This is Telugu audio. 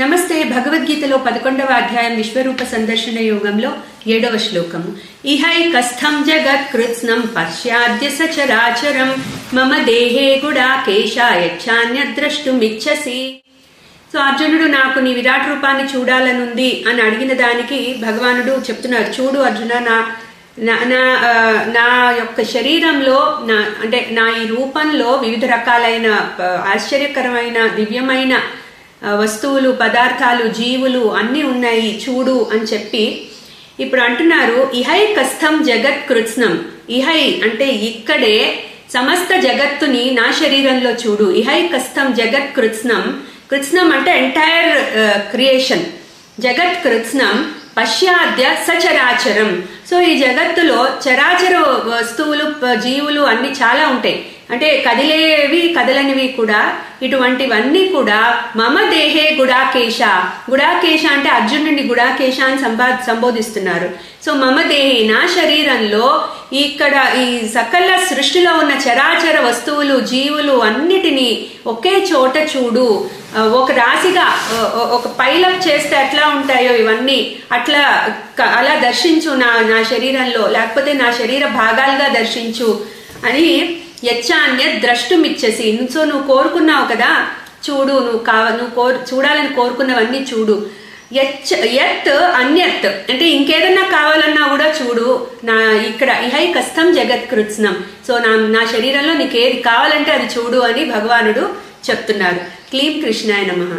నమస్తే. భగవద్గీతలో 11వ అధ్యాయం విశ్వరూప సందర్శన యోగంలో 7వ శ్లోకము. ఇహైకస్థం జగత్కృత్స్నం పశ్యాద్య సచరాచరం మమ దేహే గుడాకేశాయచ్చాన్యద్రష్టుమిచ్చసి. సో అర్జునుడు, నాకు నీ విరాట్ రూపాన్ని చూడాలనుంది అని అడిగిన దానికి భగవానుడు చెప్తున్నారు, చూడు అర్జున, నా యొక్క శరీరంలో నా ఈ రూపంలో వివిధ రకాలైన ఆశ్చర్యకరమైన దివ్యమైన వస్తువులు, పదార్థాలు, జీవులు అన్నీ ఉన్నాయి, చూడు అని చెప్పి ఇప్పుడు అంటున్నారు. ఇహై కస్థం జగత్ కృత్స్నం. ఇహై అంటే ఇక్కడే సమస్త జగత్తుని నా శరీరంలో చూడు. ఇహై కస్థం జగత్ కృత్స్నం. కృత్స్నం అంటే ఎంటైర్ క్రియేషన్. జగత్ కృత్స్నం పశ్యాద్య సచరాచరం. సో ఈ జగత్తులో చరాచర వస్తువులు, జీవులు అన్ని చాలా ఉంటాయి. అంటే కదిలేవి, కదలనివి కూడా. ఇటువంటివన్నీ కూడా మమ దేహే గుడాకేశ. గుడాకేశ అంటే అర్జునుడిని గుడాకేశ అని సంబోధిస్తున్నారు. సో మమ దేహే, నా శరీరంలో ఇక్కడ ఈ సకల సృష్టిలో ఉన్న చరాచర వస్తువులు, జీవులు అన్నిటినీ ఒకే చోట చూడు. ఒక రాశిగా, ఒక పైలప్ చేస్తే ఎట్లా ఉంటాయో ఇవన్నీ అలా దర్శించు నా శరీరంలో, లేకపోతే నా శరీర భాగాలుగా దర్శించు అని యచ్చాన్య ద్రష్టుమిచ్చేసి. సో నువ్వు కోరుకున్నావు కదా, చూడు, నువ్వు చూడాలని కోరుకున్నవన్నీ చూడు. యత్ అన్యత్ అంటే ఇంకేదన్నా కావాలన్నా కూడా చూడు. ఇక్కడ ఇహై కస్థం జగత్ కృత్స్నం. సో నా శరీరంలో నీకు ఏది కావాలంటే అది చూడు అని భగవానుడు చెప్తున్నారు. క్లీం కృష్ణాయ నమః.